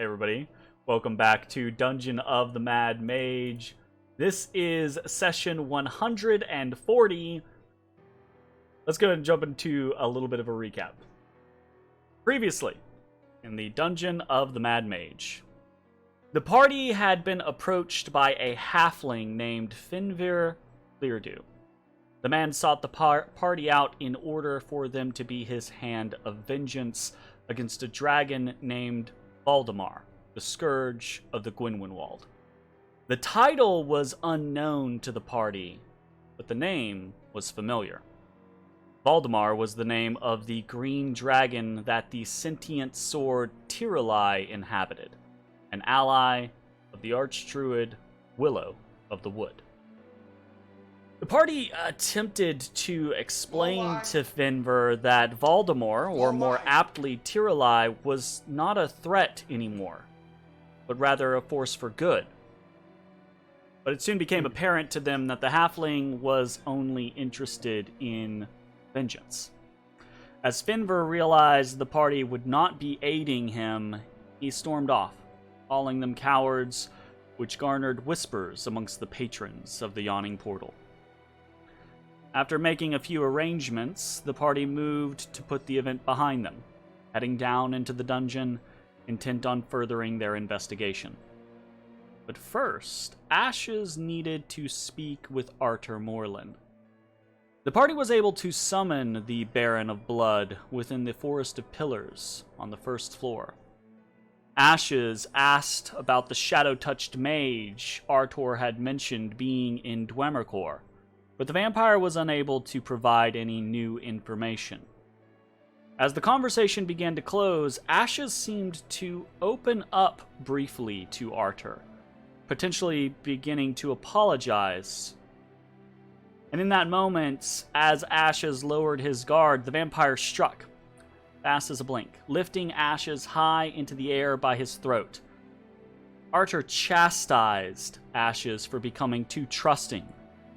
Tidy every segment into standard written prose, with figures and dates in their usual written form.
everybody. Welcome back to Dungeon of the Mad Mage. This is session 140. Let's go ahead and jump into a little bit of a recap. Previously, in the Dungeon of the Mad Mage, the party had been approached by a halfling named Finvir Cleardew. The man sought the party out in order for them to be his hand of vengeance against a dragon named Valdemar, the Scourge of the Gwynwynwald. The title was unknown to the party, but the name was familiar. Valdemar was the name of the green dragon that the sentient sword Tiralai inhabited, an ally of the archdruid Willow of the Wood. The party attempted to explain to Finvir that Valdemar, or more aptly Tiralai, was not a threat anymore, but rather a force for good. But it soon became apparent to them that the halfling was only interested in vengeance. As Finvir realized the party would not be aiding him, he stormed off, calling them cowards, which garnered whispers amongst the patrons of the Yawning Portal. After making a few arrangements, the party moved to put the event behind them, heading down into the dungeon, intent on furthering their investigation. But first, Ashes needed to speak with Arthur Morland. The party was able to summon the Baron of Blood within the Forest of Pillars on the first floor. Ashes asked about the shadow-touched mage Arthur had mentioned being in Dwemercor, but the vampire was unable to provide any new information. As the conversation began to close, Ashes seemed to open up briefly to Arthur, potentially beginning to apologize. And in that moment, as Ashes lowered his guard, the vampire struck, fast as a blink, lifting Ashes high into the air by his throat. Arthur chastised Ashes for becoming too trusting,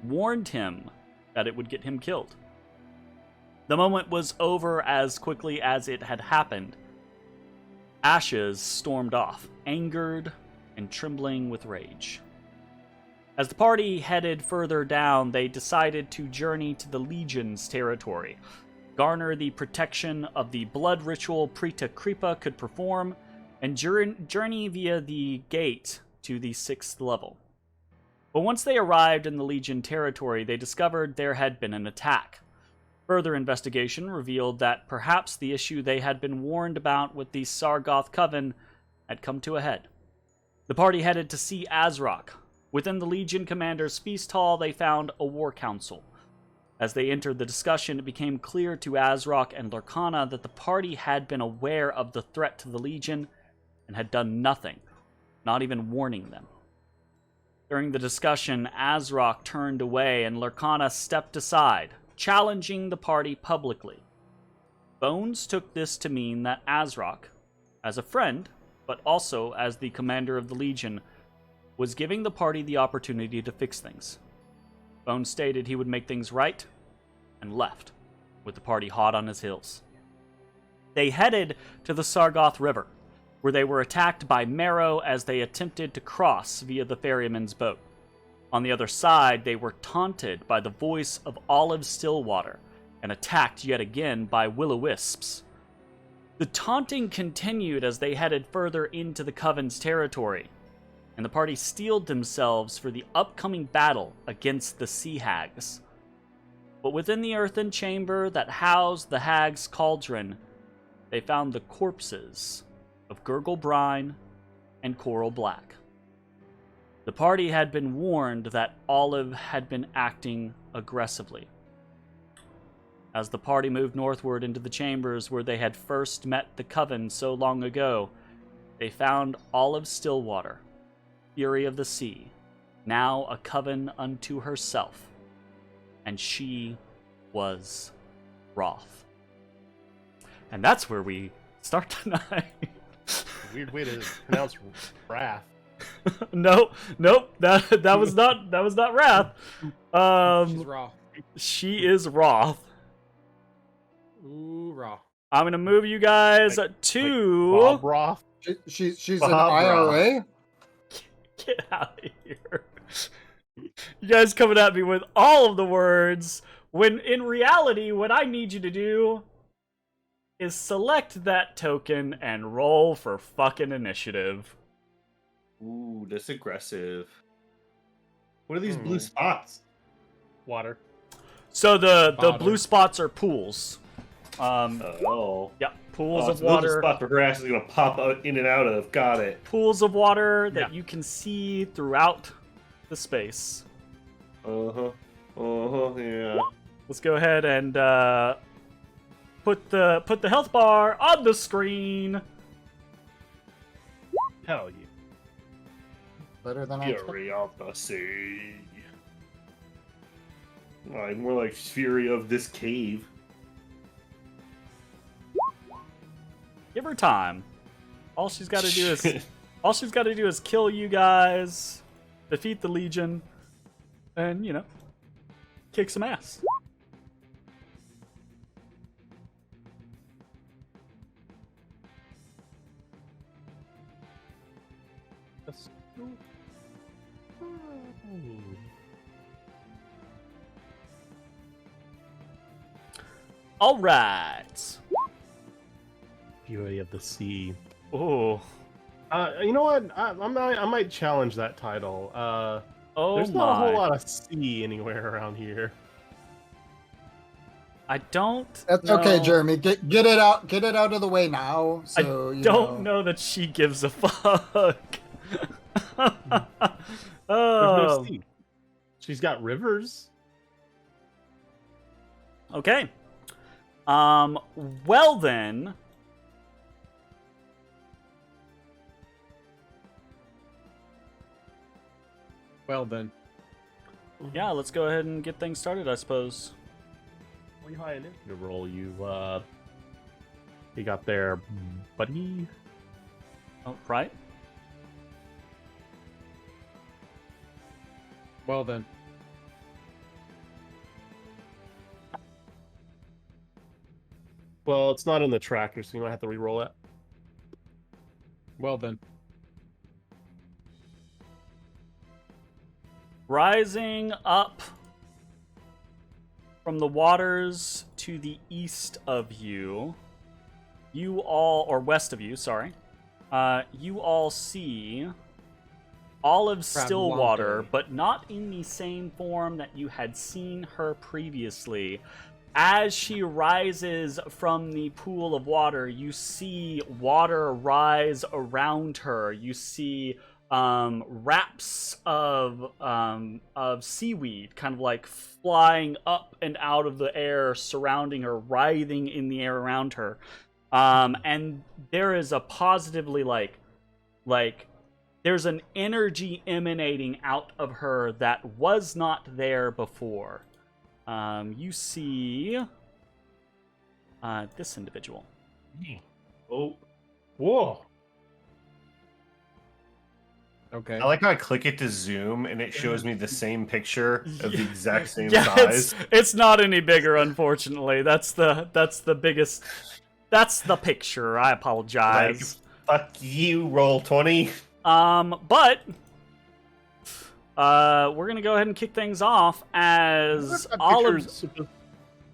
warned him that it would get him killed. The moment was over as quickly as it had happened. Ashes stormed off, angered and trembling with rage. As the party headed further down, they decided to journey to the Legion's territory, garner the protection of the blood ritual Preta Kripa could perform, and journey via the gate to the 6th level. But once they arrived in the Legion territory, they discovered there had been an attack. Further investigation revealed that perhaps the issue they had been warned about with the Sargoth Coven had come to a head. The party headed to see Ezrah. Within the Legion commander's feast hall, they found a war council. As they entered the discussion, it became clear to Ezrah and Lorcana that the party had been aware of the threat to the Legion and had done nothing, not even warning them. During the discussion, Ezrah turned away and Lorcana stepped aside, challenging the party publicly. Bones took this to mean that Ezrah, as a friend, but also as the commander of the Legion, was giving the party the opportunity to fix things. Bones stated he would make things right, and left, with the party hot on his heels. They headed to the Sargoth River, where they were attacked by Marrow as they attempted to cross via the ferryman's boat. On the other side, they were taunted by the voice of Olive Stillwater, and attacked yet again by will-o-wisps. The taunting continued as they headed further into the Coven's territory, and the party steeled themselves for the upcoming battle against the Sea Hags. But within the earthen chamber that housed the Hag's cauldron, they found the corpses of Gurgle Brine and Coral Black. The party had been warned that Olive had been acting aggressively. As the party moved northward into the chambers where they had first met the Coven so long ago, they found Olive Stillwater, Fury of the Sea, now a coven unto herself, and she was Wrath. And that's where we start tonight. Weird way to pronounce wrath. Nope, that was not Wrath. She's raw. She is Wrath. Ooh, raw. I'm gonna move you guys Like to Bob Roth. She's an Barbara. IRA. Get out of here. You guys coming at me with all of the words, when in reality, what I need you to do is select that token and roll for fucking initiative. Ooh, that's aggressive. What are these blue spots? Water. So the Water. blue spots are pools. Oh. Yeah, pools Oh, of so those are water. spots where grass is gonna pop out, in and out of. Got it. Pools of water that you can see throughout the space. Yeah. Let's go ahead and put the health bar on the screen. Hell yeah. Better than I expected. Fury of the sea. More like Fury of this cave. Give her time. All she's got to do is kill you guys, defeat the Legion, and kick some ass. All right. Fury of the sea. Oh. You know what? I might challenge that title. There's not a whole lot of sea anywhere around here. I don't. That's know. okay, Jeremy. Get it out. Get it out of the way now. So I don't know that she gives a fuck. There's no sea. She's got rivers. Okay. Well then. Well then. Yeah, let's go ahead and get things started, I suppose. What are you high in to roll? You got there, buddy. Oh, right. Well then. Well, it's not in the tracker, so you might have to re-roll it. Well then. Rising up from the waters to the east of you, or west of you, sorry, you all see Olive Stillwater, but not in the same form that you had seen her previously. As she rises from the pool of water, you see water rise around her. You see wraps of seaweed kind of like flying up and out of the air, surrounding her, writhing in the air around her. And there is a positively like there's an energy emanating out of her that was not there before. You see this individual. Oh. Whoa. Okay. I like how I click it to zoom and it shows me the same picture of the exact same Yeah, size. it's not any bigger, unfortunately. That's the biggest. That's the picture. I apologize. Like, fuck you, roll 20. But we're gonna go ahead and kick things off as Olive.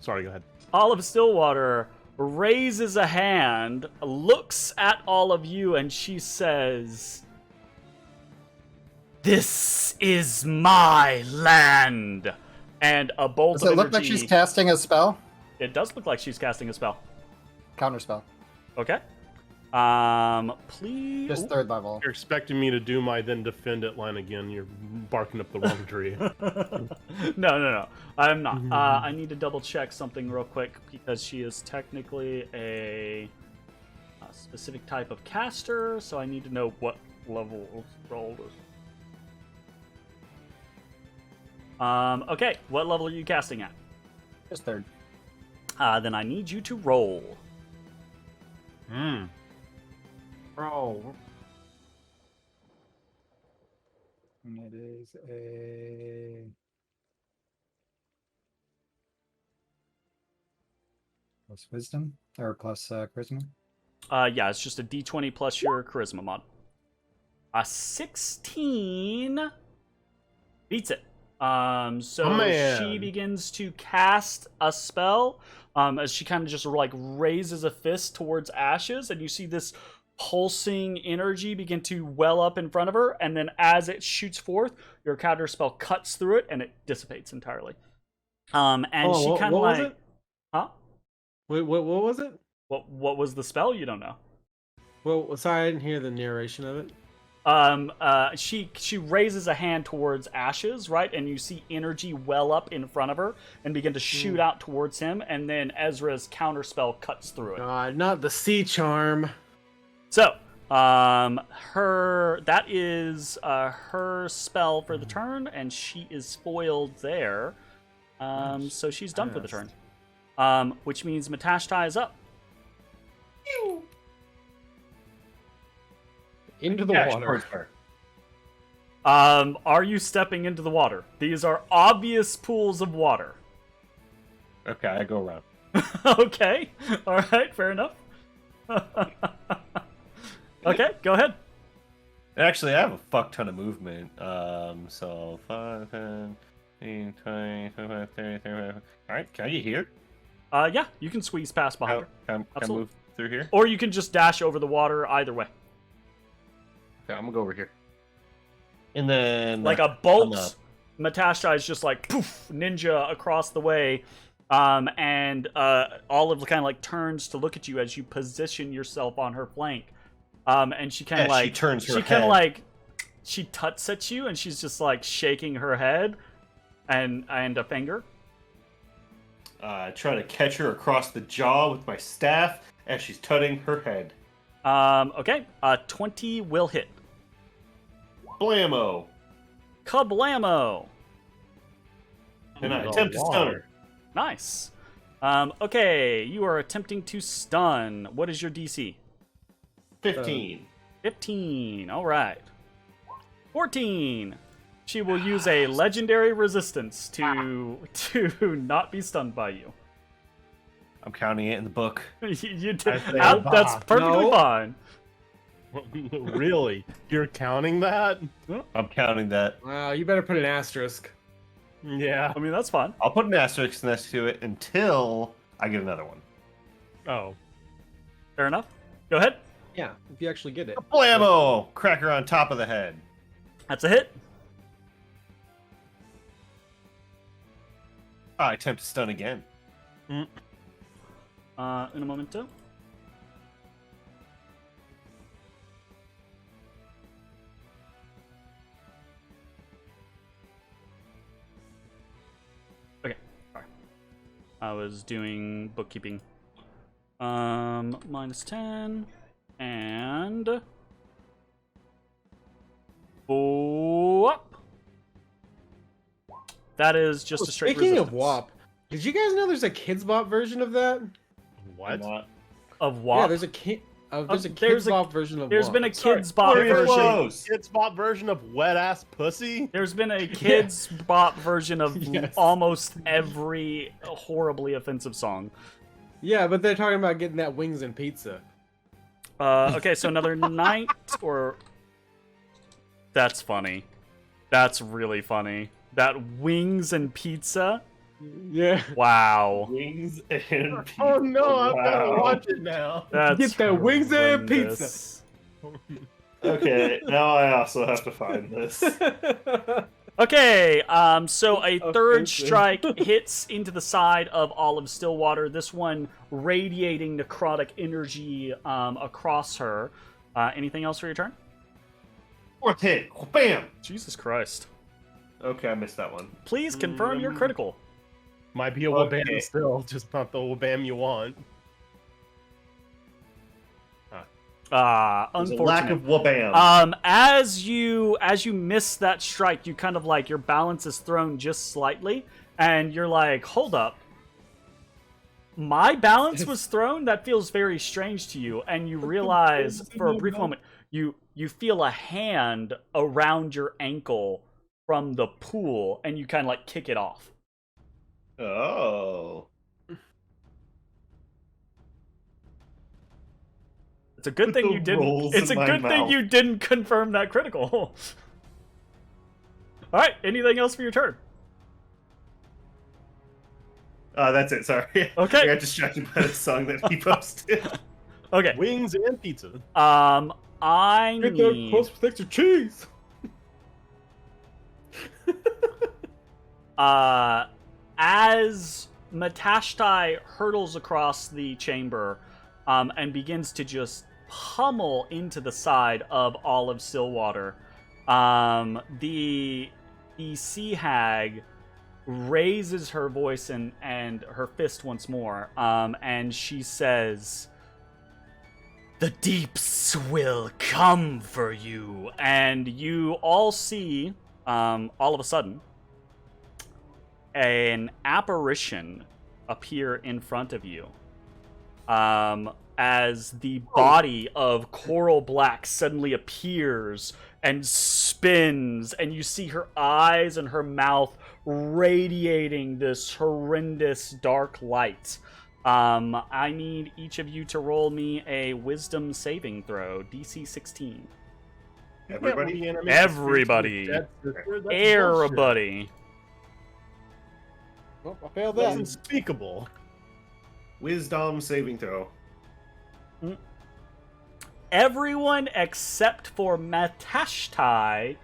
Sorry, go ahead. Olive Stillwater raises a hand, looks at all of you, and she says, "This is my land." And a bolt Does of it energy. look like she's casting a spell? It does look like she's casting a spell. Counter spell. Okay. Please. Just third level. You're expecting me to do my then defend it line again. You're barking up the wrong tree. No. I'm not. I need to double check something real quick because she is technically a specific type of caster, so I need to know what level of roll is. Okay, what level are you casting at? Just third. Then I need you to roll. Bro. And it is a... plus wisdom or plus charisma. Yeah, it's just a D20 plus your charisma mod. A 16 beats it. She begins to cast a spell as she kind of just like raises a fist towards Ashes, and you see this pulsing energy begin to well up in front of her, and then as it shoots forth, your counter spell cuts through it and it dissipates entirely. And she kind of like, was it? huh? Wait, what was it? What was the spell? You don't know. Well, sorry, I didn't hear the narration of it. She raises a hand towards Ashes, right? And you see energy well up in front of her and begin to shoot out towards him, and then Ezra's counterspell cuts through it. God, not the sea charm. So, that is her spell for the turn, and she is foiled there. So she's done for the turn. Which means Matashtai is up. Into the water. Are you stepping into the water? These are obvious pools of water. Okay, I go around. Okay. All right, fair enough. Okay, go ahead. Actually, I have a fuck ton of movement. So 5, 10, 15, 20, 25, 30, 35. Alright, can I get here? Yeah, you can squeeze past behind her. Can I move through here? Or you can just dash over the water, either way. Okay, I'm gonna go over here. And then... Like a bolt, Matashtai is just like, poof, ninja across the way. And Olive kind of like turns to look at you as you position yourself on her flank. And she kind of like... She turns her head. She kind of like... She tuts at you, and she's just like shaking her head and a finger. Try to catch her across the jaw with my staff as she's tutting her head. Okay. 20 will hit. Blammo. Kablamo. And I attempt to stun her. Nice. Okay, you are attempting to stun. What is your DC? 15. 15. All right. 14. She will use a legendary resistance to not be stunned by you. I'm counting it in the book. You did. That's perfectly fine. Really? You're counting that? I'm counting that. Wow, you better put an asterisk. Yeah. I mean, that's fine. I'll put an asterisk next to it until I get another one. Oh. Fair enough. Go ahead. Yeah, if you actually get it. Blammo! Cracker on top of the head. That's a hit. I attempt to stun again. In a momento. Okay, sorry. I was doing bookkeeping. Minus 10 and whoop. That is just a straight Speaking resistance. of WAP, did you guys know there's a Kids Bop version of that? What? Of WAP? Yeah, there's a Kids Bop version of There's WAP. been a Kids Bop version. Kids Bop version of wet ass pussy? There's been a Kids Bop version of almost every horribly offensive song. Yeah, but they're talking about getting that wings and pizza. Okay, so another night or... That's funny. That's really funny. That wings and pizza? Yeah. Wow. Wings and pizza. Oh no, I've got to watch it now. That's Get that wings and horrendous. Okay, now I also have to find this. Okay, so a third Offensive. strike hits into the side of Olive Stillwater, this one radiating necrotic energy across her. Anything else for your turn? Fourth hit. Bam! Jesus Christ. Okay, I missed that one. Please confirm your critical. Might be a Okay. wabam still, just not the wabam you want. There's a Unfortunate. lack of wabam. As you miss that strike, you kind of like your balance is thrown just slightly, and you're like, hold up. My balance was thrown? That feels very strange to you, and you realize for a brief moment you feel a hand around your ankle from the pool, and you kind of like kick it off. Oh. 'Cause It's a good thing you didn't. Rolls It's a in my good thing mouth. you didn't confirm that critical. All right. Anything else for your turn? That's it. Sorry. Okay. I got distracted by the song that he posted. Okay. Wings and pizza. I Get there need. close with extra cheese. As Matashtai hurtles across the chamber, and begins to just pummel into the side of Olive Stillwater, the sea hag raises her voice and her fist once more, and she says, "The deeps will come for you." And you all see, all of a sudden, an apparition appear in front of you. As the body of Coral Black suddenly appears and spins, and you see her eyes and her mouth radiating this horrendous dark light. I need each of you to roll me a wisdom saving throw, DC 16. Everybody? Everybody. Everybody. Oh, I failed That's that. unspeakable. Wisdom saving throw. Everyone except for Matashtai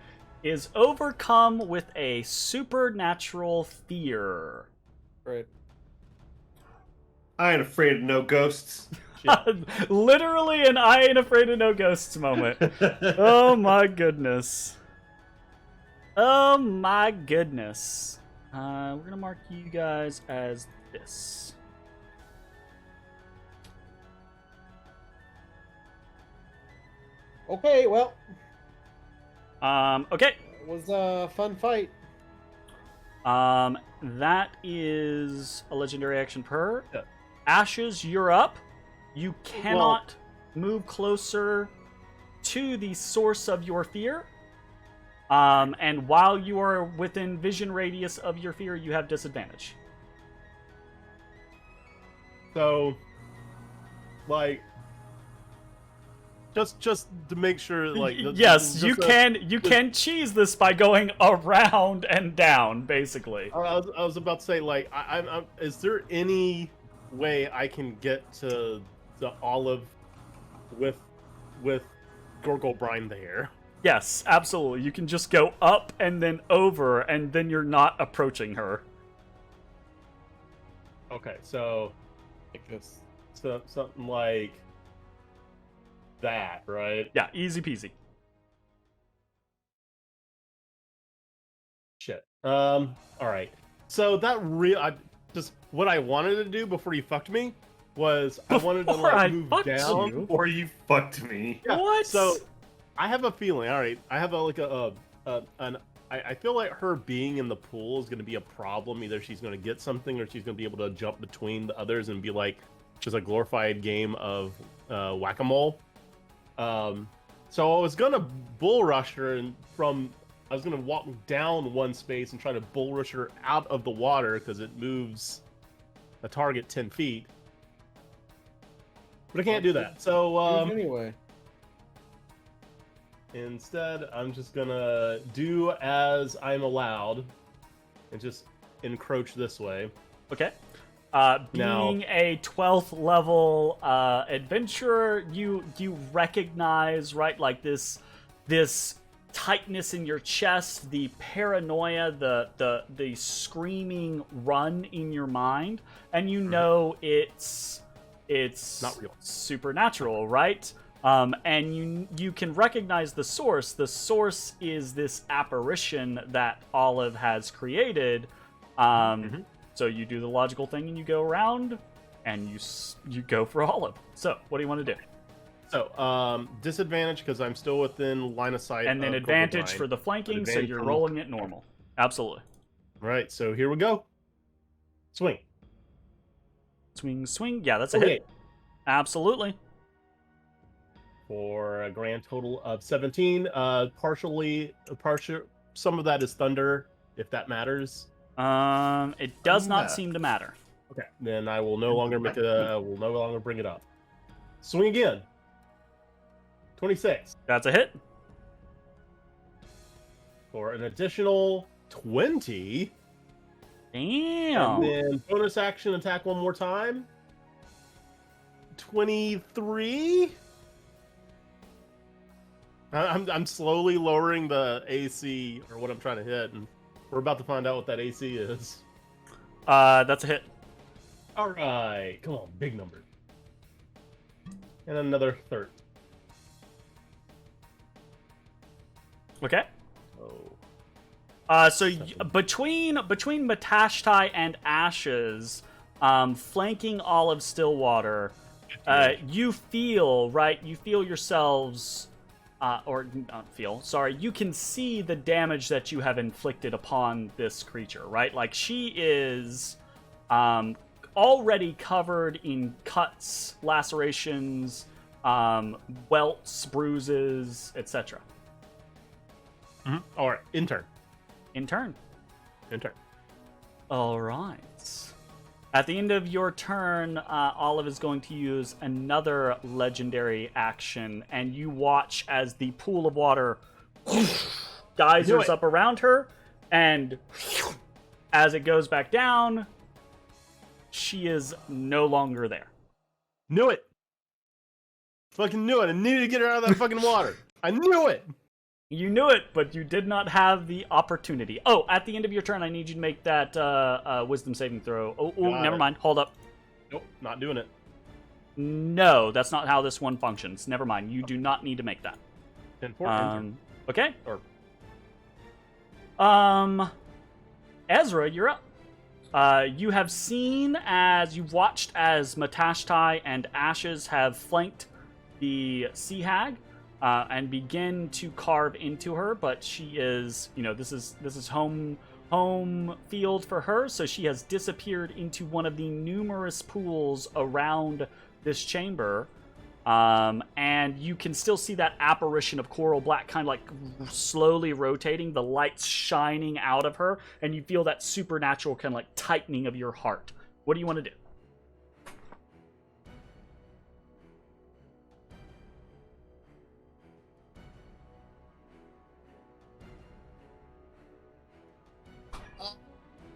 is overcome with a supernatural fear. Right. I ain't afraid of no ghosts. Literally an I ain't afraid of no ghosts moment. Oh my goodness. Oh my goodness. We're gonna mark you guys as this. Okay, well, Okay. it was a fun fight. That is a legendary action for her. Yeah. Ashes, you're up. You cannot move closer to the source of your fear. And while you are within vision radius of your fear, you have disadvantage. So, like, just to make sure, like, Yes, just you can cheese this by going around and down, basically. I was about to say, like, I'm is there any way I can get to the olive with Gorgle Brine there? Yes, absolutely. You can just go up and then over, and then you're not approaching her. Okay, so Like this. something like that, right? Yeah, easy peasy. Shit. All right. So that what I wanted to do before you fucked me was I wanted to Before I like move fucked down. you? Or you fucked me. Yeah, What? So I have a feeling. All right, I have I feel like her being in the pool is going to be a problem. Either she's going to get something, or she's going to be able to jump between the others and be like just a glorified game of whack-a-mole. So I was going to bull rush her, and I was going to walk down one space and try to bull rush her out of the water because it moves a target 10 feet. But I can't do that. So Anyway. instead, I'm just gonna do as I'm allowed and just encroach this way. Okay. Now- Being a 12th level adventurer, you recognize, right, like this tightness in your chest, the paranoia, the screaming run in your mind, and you know it's Not real. supernatural, right? And you can recognize the source. The source is this apparition that Olive has created. So you do the logical thing and you go around, and you go for Olive. So what do you want to do? So disadvantage because I'm still within line of sight. And then of advantage Gorgle for the flanking, so Advantage you're for- rolling it normal. Absolutely. Brine. Right. So here we go. Swing. Swing, swing. Yeah, that's a Okay. hit. Absolutely. For a grand total of 17. Partial. Some of that is thunder, if that matters. It does not Yeah. seem to matter. Okay. Then I will no longer bring it up. Swing again. 26 That's a hit. for an additional 20. Damn. And then bonus action attack one more time. 23. I'm slowly lowering the AC or what I'm trying to hit, and we're about to find out what that AC is. That's a hit. All right, come on, big number. And another 30. Okay. Oh. So between Matashtai and Ashes, flanking all of Stillwater, you feel yourselves, or not feel. Sorry, you can see the damage that you have inflicted upon this creature, right? Like she is, already covered in cuts, lacerations, welts, bruises, etc. All right, intern. In turn. Intern. All right. At the end of your turn, Olive is going to use another legendary action, and you watch as the pool of water geysers up around her, and as it goes back down, she is no longer there. Knew it. Fucking knew it. I needed to get her out of that fucking water. I knew it. You knew it, but you did not have the opportunity. Oh, at the end of your turn, I need you to make that wisdom saving throw. Oh, never mind. Hold up. Nope, not doing it. No, that's not how this one functions. Never mind. You do not need to make that. Okay. Ezra, you're up. You have seen you've watched as Matashtai and Ashes have flanked the Sea Hag. And begin to carve into her, but she is, this is home field for her, so she has disappeared into one of the numerous pools around this chamber, and you can still see that apparition of coral black kind of like slowly rotating, the lights shining out of her, and you feel that supernatural kind of like tightening of your heart. What do you want to do?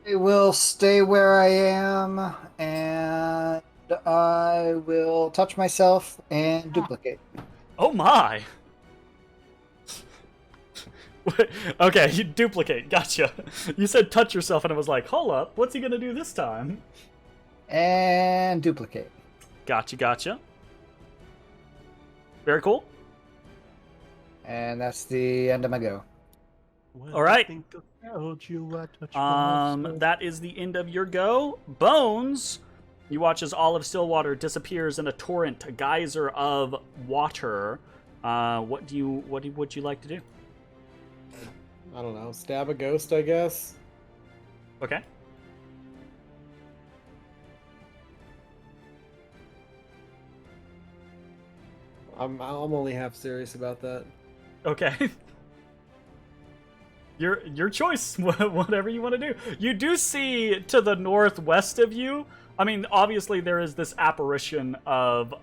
I will stay where I am, and I will touch myself and duplicate. Oh my! Okay, you duplicate. Gotcha. You said touch yourself, and I was like, hold up, what's he gonna do this time? And duplicate. Gotcha. Very cool. And that's the end of my go. All right. That That is the end of your go. Bones, you watch as all of Stillwater disappears in a torrent, a geyser of water. What would you like to do? I don't know. Stab a ghost, I guess. Okay. I'm only half serious about that. Okay. Your choice, whatever you want to do. You do see to the northwest of you. I mean, obviously there is this apparition of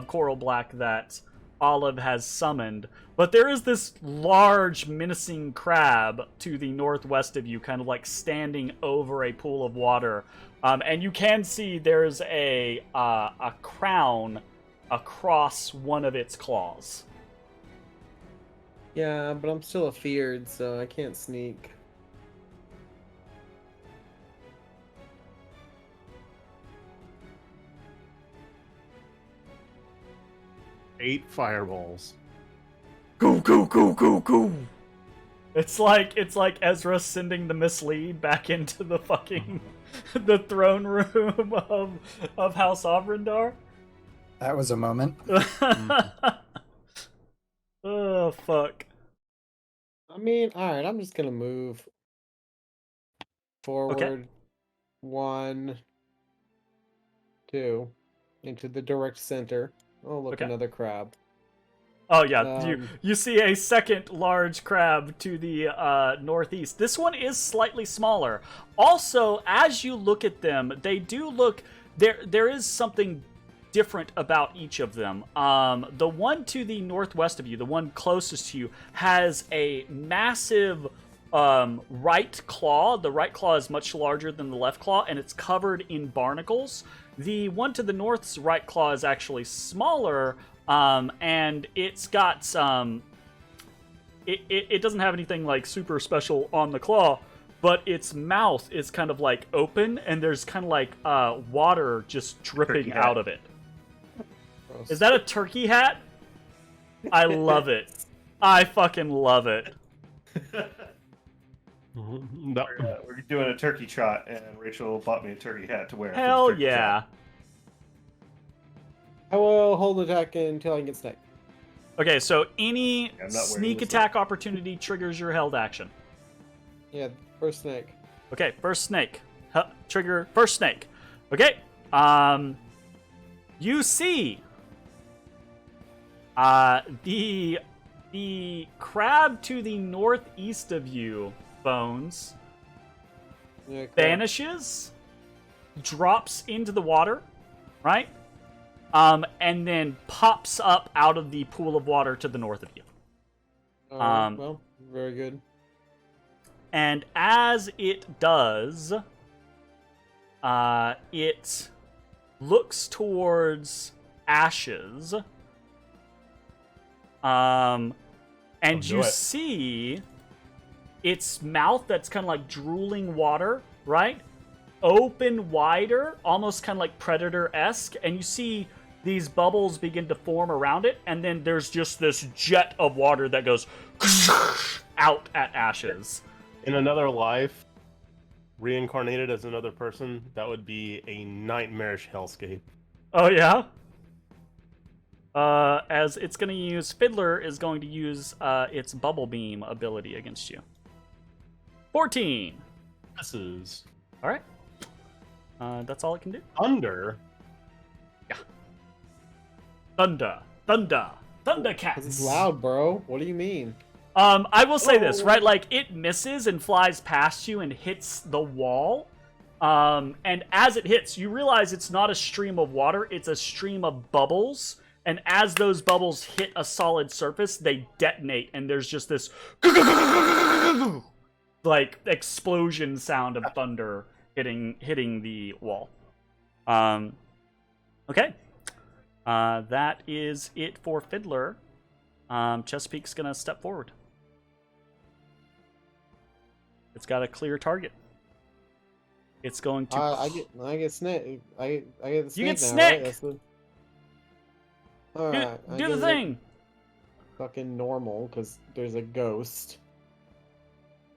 coral black that Olive has summoned, but there is this large menacing crab to the northwest of you, kind of like standing over a pool of water, and you can see there's a crown across one of its claws. Yeah, but I'm still afeared, so I can't sneak. Eight fireballs. Go. It's like Ezra sending the mislead back into the fucking the throne room of House Ovrindar. That was a moment. Oh fuck. I mean, alright, I'm just gonna move forward. Okay. 1, 2, into the direct center. Oh, look, Okay. another crab. Oh yeah, you see a second large crab to the northeast. This one is slightly smaller. Also, as you look at them, they do look there is something different about each of them. The one to the northwest of you, the one closest to you, has a massive right claw. The right claw is much larger than the left claw, and it's covered in barnacles. The one to the north's right claw is actually smaller, and it's got some... It doesn't have anything like super special on the claw, but its mouth is kind of like open, and there's kind of like water just dripping out of it. Gross. Is that a turkey hat? I love it. I fucking love it. No. We're doing a turkey trot, and Rachel bought me a turkey hat to wear. for the Hell turkey yeah. trot. I will hold attack until I get snake. Okay, so any I'm not wearing sneak this attack opportunity triggers your held action. Yeah, first snake. Okay, first snake. Trigger first snake. Okay. You see the crab to the northeast of you, Bones, Yeah, correct. vanishes, drops into the water, right? And then pops up out of the pool of water to the north of you. Well, very good. And as it does, it looks towards Ashes. And you see its mouth that's kind of like drooling water, right? Open wider, almost kind of like Predator-esque, and you see these bubbles begin to form around it, and then there's just this jet of water that goes out at Ashes. In another life, reincarnated as another person, that would be a nightmarish hellscape. Oh, yeah? As it's going to use... Fiddler is going to use its Bubble Beam ability against you. 14! This is Alright. That's all it can do. under. Thunder. Thunder. Thundercats! 'Cause it's loud, bro. What do you mean? I will say this, right? Like, it misses and flies past you and hits the wall. And as it hits, you realize it's not a stream of water, it's a stream of bubbles. And as those bubbles hit a solid surface, they detonate, and there's just this like explosion sound of thunder hitting the wall. Okay. That is it for Fiddler. Chesapeake's gonna step forward. It's got a clear target. It's going to. I get snake. I get the snake. You get now, snake! Right? That's the... All right. Do the thing. Fucking normal, because there's a ghost.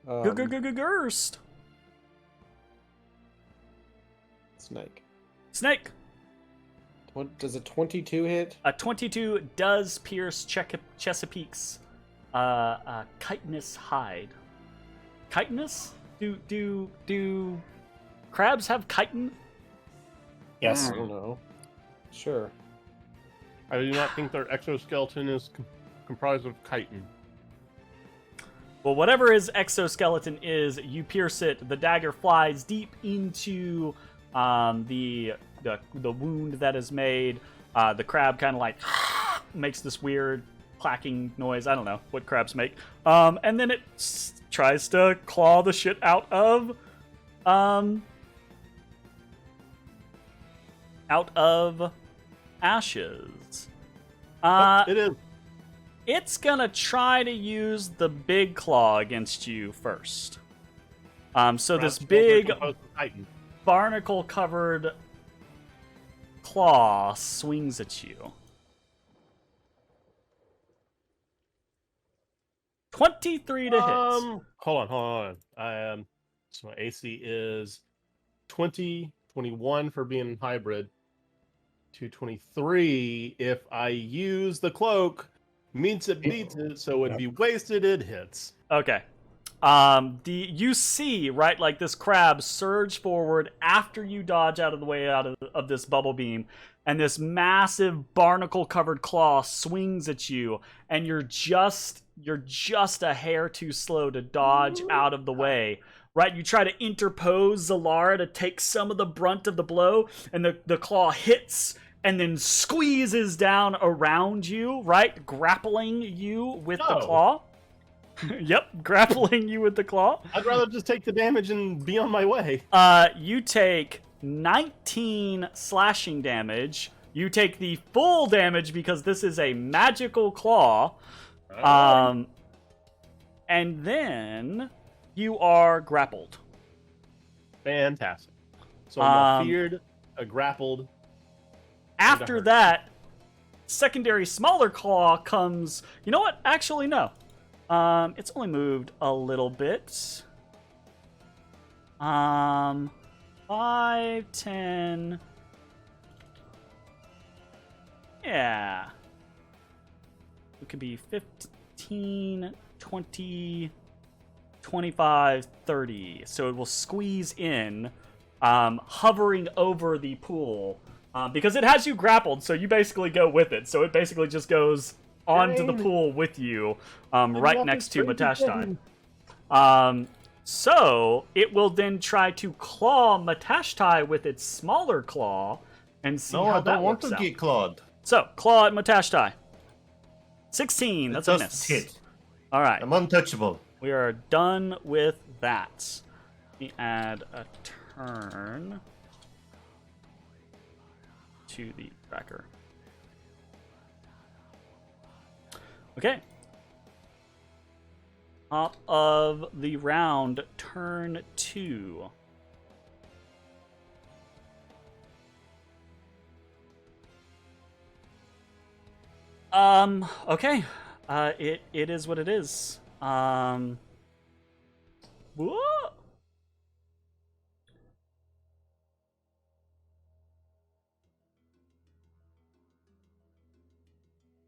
Gurst. Snake. Snake. Does a 22 hit? A 22 does pierce Chesapeake's chitinous hide. Chitinous? Do crabs have chitin? Yes. I don't know. Sure. I do not think their exoskeleton is comprised of chitin. Well, whatever his exoskeleton is, you pierce it. The dagger flies deep into the wound that is made. The crab kind of like makes this weird clacking noise. I don't know what crabs make. And then it tries to claw the shit out of Ashes. It is. It's gonna try to use the big claw against you first. So this big Composed of chitin. barnacle-covered claw swings at you. 23 to hit. Hold on. So my AC is 20, 21 for being hybrid. 223 if I use the cloak. Means it beats it, so it'd be wasted, it hits. Okay. You see, right, like this crab surge forward after you dodge out of the way of this bubble beam, and this massive barnacle-covered claw swings at you, and you're just a hair too slow to dodge out of the way. Right, you try to interpose Zalara to take some of the brunt of the blow, and the claw hits and then squeezes down around you, right? Grappling you with the No. claw. Yep, grappling you with the claw. I'd rather just take the damage and be on my way. You take 19 slashing damage. You take the full damage because this is a magical claw. And then you are grappled. Fantastic. So I'm feared, grappled. After that, secondary smaller claw comes. You know what? Actually, no. It's only moved a little bit. 5, 10. Yeah. It could be 15, 20, 25, 30. So it will squeeze in, hovering over the pool. Because it has you grappled, so you basically go with it. So it basically just goes onto the pool with you, right next to Matashtai. So it will then try to claw Matashtai with its smaller claw and see how that works out. I don't want to get clawed. So, claw at Matashtai. 16, that's a Just miss. hit. All right, I'm untouchable. we are done with that. Let me add a turn to the tracker. Okay. Top of the round, turn 2. Okay. It is what it is. Whoa!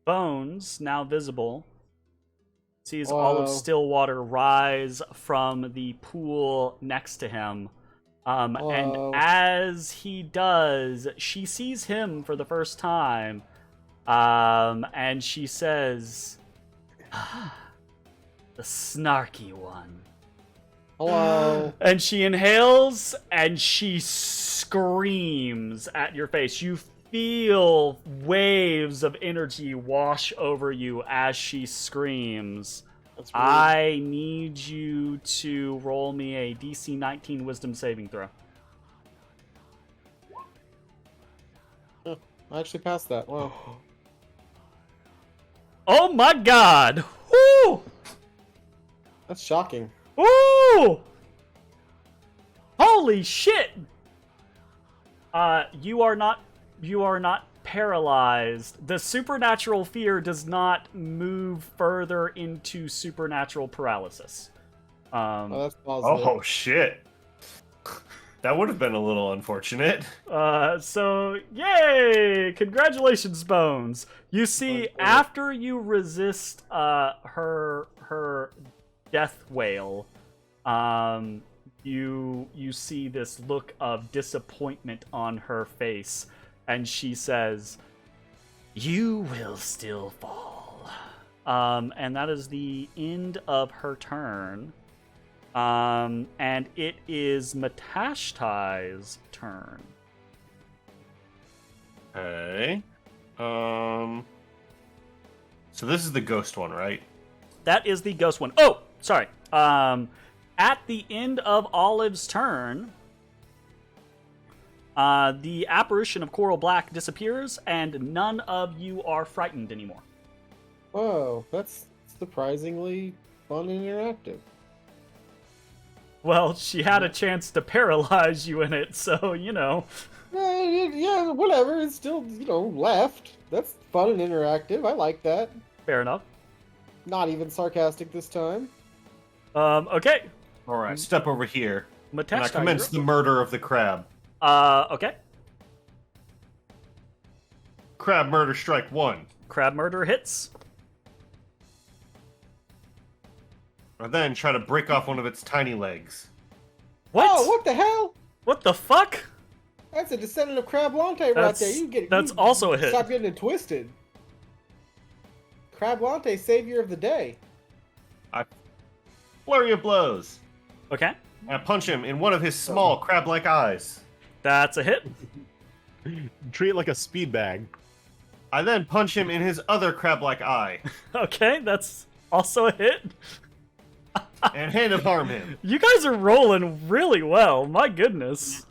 Bones, now visible, sees all of Whoa. Stillwater rise from the pool next to him. And Whoa. as he does, she sees him for the first time. And she says, the snarky one. Hello. And she inhales and she screams at your face. You feel waves of energy wash over you as she screams. That's weird. I need you to roll me a DC 19 Wisdom saving throw. I actually passed that. Wow. Oh my god! Woo! That's shocking. Woo! Holy shit! You are not paralyzed. The supernatural fear does not move further into supernatural paralysis. Oh, that's positive. Oh, shit. That would have been a little unfortunate. So yay! Congratulations, Bones. You see, after you resist her death wail, you see this look of disappointment on her face, and she says, "You will still fall." And that is the end of her turn. And it is Matashtai's turn. Okay. So this is the ghost one, right? That is the ghost one. Oh, sorry. At the end of Olive's turn, the apparition of Coral Black disappears, and none of you are frightened anymore. Whoa, that's surprisingly fun and interactive. Well, she had a chance to paralyze you in it, so, you know. Yeah, whatever. It's still, left. That's fun and interactive. I like that. Fair enough. Not even sarcastic this time. Okay. Alright, step over here. And I Matashtai, commence the murder of the crab. okay. Crab murder strike 1. Crab murder hits. I then try to break off one of its tiny legs. What? Oh, what the hell? What the fuck? That's a descendant of Crablante right That's- there. that's also a hit. Stop getting it twisted. Crablante, savior of the day. Flurry of blows. Okay. And I punch him in one of his small crab-like eyes. That's a hit. Treat it like a speed bag. I then punch him in his other crab-like eye Okay, that's also a hit. and hand of harm him. You guys are rolling really well. My goodness.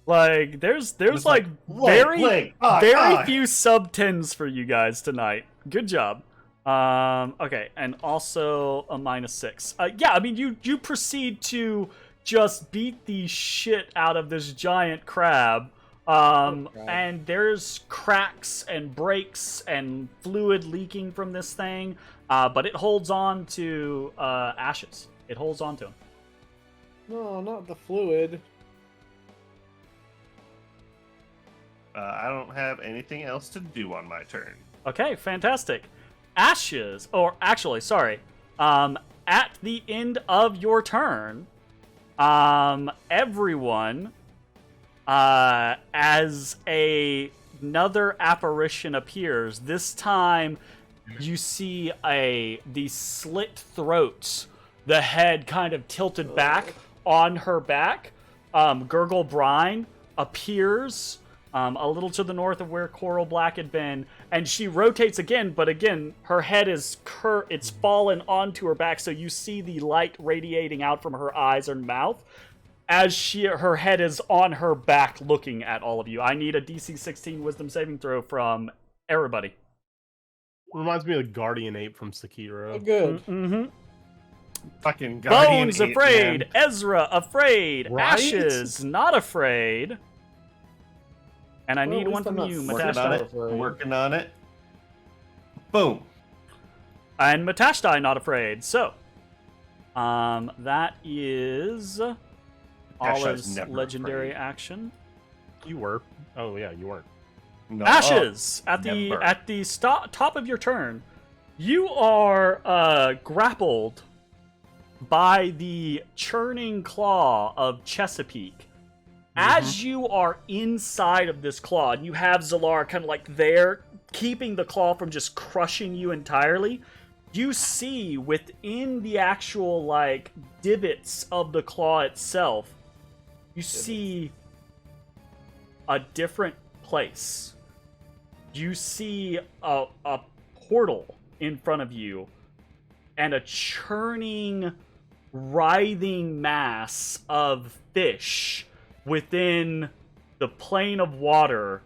Like there's It's like leg, leg, eye, very eye. few sub 10s for you guys tonight. Good job. Okay, and also a -6. Yeah, I mean you proceed to just beat the shit out of this giant crab. And there's cracks and breaks and fluid leaking from this thing, but it holds on to ashes. It holds on to him. No, not the fluid. I don't have anything else to do on my turn. Okay, fantastic. Ashes, or actually, sorry, at the end of your turn, everyone, as another apparition appears, this time you see these slit throats, the head kind of tilted back on her back. Gurgle Brine appears a little to the north of where Coral Black had been, and she rotates again, but again, her head is it's fallen onto her back, so you see the light radiating out from her eyes and mouth as her head is on her back looking at all of you. I need a DC 16 Wisdom saving throw from everybody. Reminds me of the Guardian Ape from Sekiro. Oh, good. Mm-hmm. Fucking Guardian Bones Ape, afraid. man. Ezra afraid. Right? Ashes not afraid. And I Well, need at one least I'm from not you, Working on Matashtai. it. Afraid. Working on it. Boom. And Matashtai not afraid. So, that is Allah's never legendary afraid. action. You were. Oh yeah, you weren't. No. Ashes never. at the top of your turn, you are grappled by the churning claw of Chesapeake. As you are inside of this claw, and you have Zalar kind of like there, keeping the claw from just crushing you entirely, you see within the actual like divots of the claw itself, you see a different place. You see a portal in front of you and a churning, writhing mass of fish within the plane of water,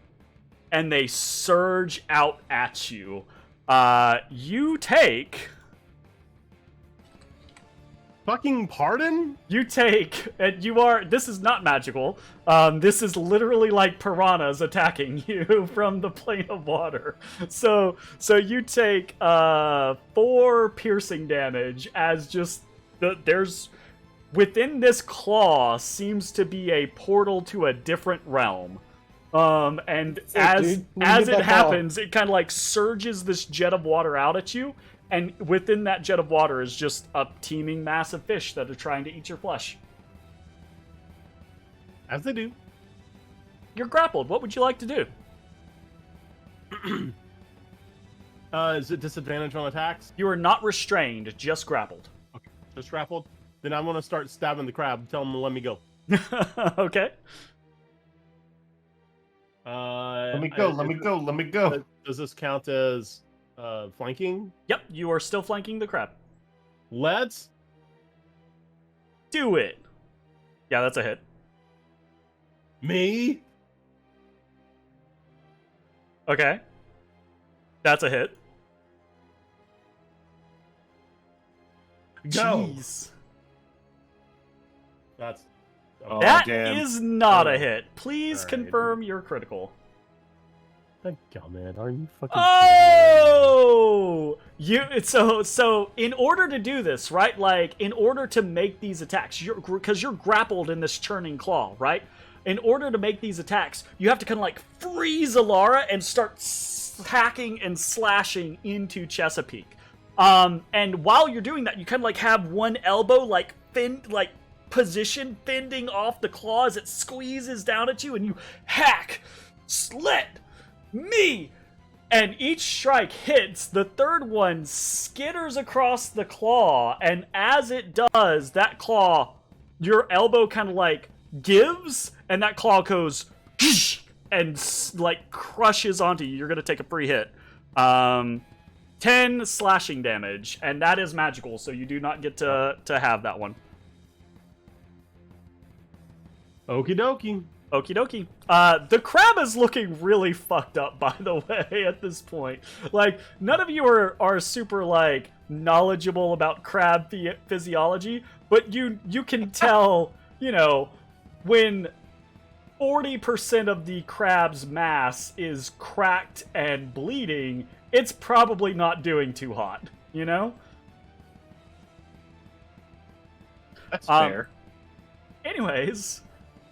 and they surge out at you. You take... Fucking pardon? and you are, this is not magical, this is literally like piranhas attacking you from the plane of water. So you take 4 piercing damage as just, there's, within this claw seems to be a portal to a different realm. And as it happens, it kind of like surges this jet of water out at you, and within that jet of water is just a teeming mass of fish that are trying to eat your flesh. As they do. You're grappled. What would you like to do? Is it disadvantage on attacks? You are not restrained, just grappled. Just grappled? Then I'm gonna start stabbing the crab. Tell him to let me go. Okay. Let me go. Let me go. Let me go. Does this count as flanking? Yep, you are still flanking the crab. Let's Do it. Yeah, that's a hit. me. Okay. That's a hit. Go. Jeez. That's Oh, That damn. is not Oh. a hit. Please Alright. confirm you're critical. thank God, man. Are you fucking? Oh! So in order to do this, right? Like in order to make these attacks, because you're grappled in this churning claw, right? In order to make these attacks, you have to kind of like freeze Alara and start hacking and slashing into Chesapeake. And while you're doing that, you kind of like have one elbow like position fending off the claw as it squeezes down at you, and you hack, slit, me, and each strike hits. The third one skitters across the claw, and as it does, that claw, your elbow kind of like gives, and that claw goes like crushes onto you. You're gonna take a free hit. 10 slashing damage, and that is magical, so you do not get to have that one. Okie dokie. Okie dokie. The crab is looking really fucked up, by the way, at this point. Like, none of you are super, like, knowledgeable about crab physiology, but you can tell, you know, when 40% of the crab's mass is cracked and bleeding, it's probably not doing too hot, you know? That's fair. Anyways,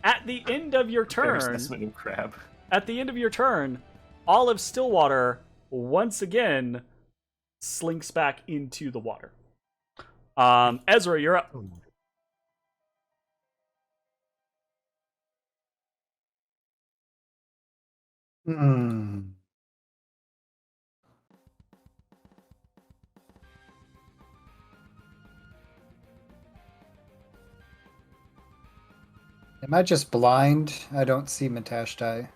at the end of your turn, crab. At the end of your turn, Olive Stillwater once again slinks back into the water. Ezra, you're up. Am I just blind? I don't see Matashtai.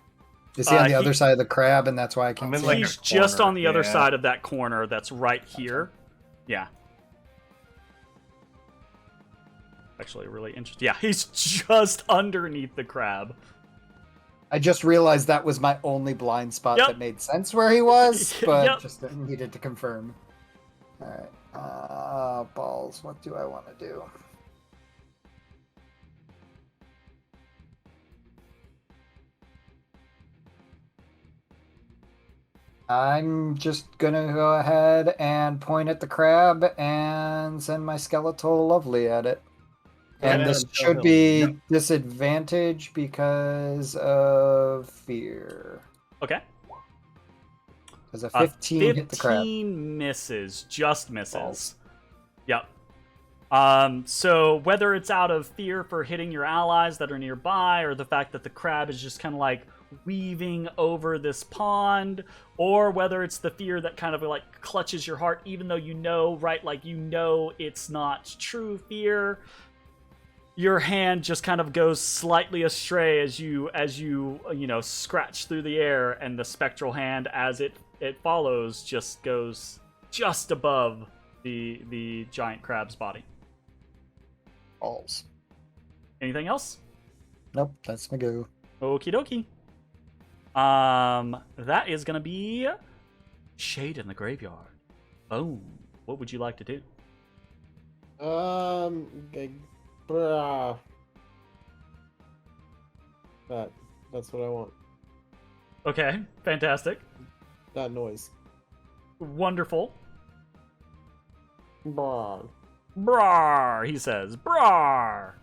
Is he on the other side of the crab, and that's why I can't see him? He's just on the other side of that corner that's right here. Yeah. Actually, really interesting. Yeah, he's just underneath the crab. I just realized that was my only blind spot that made sense where he was, but just needed to confirm. Alright. Balls. What do I want to do? I'm just gonna go ahead and point at the crab and send my skeletal lovely at it. And this should be disadvantage because of fear. Okay. Does a 15 hit the crab? 15 misses. Just misses. Yep. So whether it's out of fear for hitting your allies that are nearby, or the fact that the crab is just kind of like weaving over this pond, or whether it's the fear that kind of like clutches your heart, even though you know, right, like you know it's not true fear, your hand just kind of goes slightly astray as you know, scratch through the air, and the spectral hand, as it follows, just goes just above the giant crab's body. Balls. Anything else? Nope, that's my go. Okie dokie. That is gonna be Shade in the Graveyard. Boom. What would you like to do? That's what I want. Okay, fantastic. That noise. Wonderful. Brar. Brar, he says. Brar.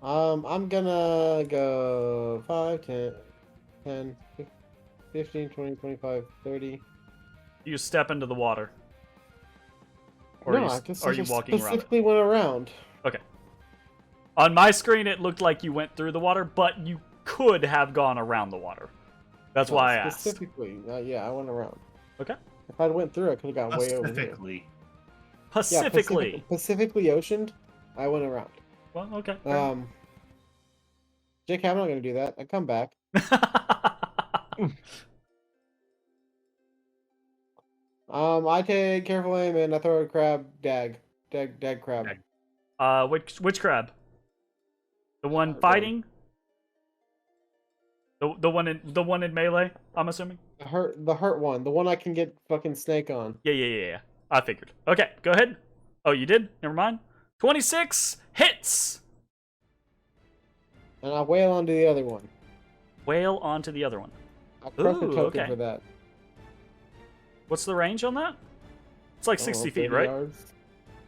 I'm gonna go 5, 10, 15, 20, 25, 30. You step into the water. Or No, are you walking around? Specifically went around. Okay. On my screen, it looked like you went through the water, but you could have gone around the water. That's why I asked. Specifically, yeah, I went around. Okay. If I'd went through, I could have gone way over here. Pacifically. Yeah, Pacifically oceaned, I went around. Well, okay. Jake, I'm not gonna do that. I come back. I take careful aim and I throw a crab dag crab. Which crab? The one fighting? The one in melee, I'm assuming? The hurt one. The one I can get fucking snake on. Yeah. I figured. Okay, go ahead. Oh, you did? Never mind. 26 hits! And I wail onto the other one. Wail onto the other one. I crush a token for that. What's the range on that? It's like 60 feet, right? Yards.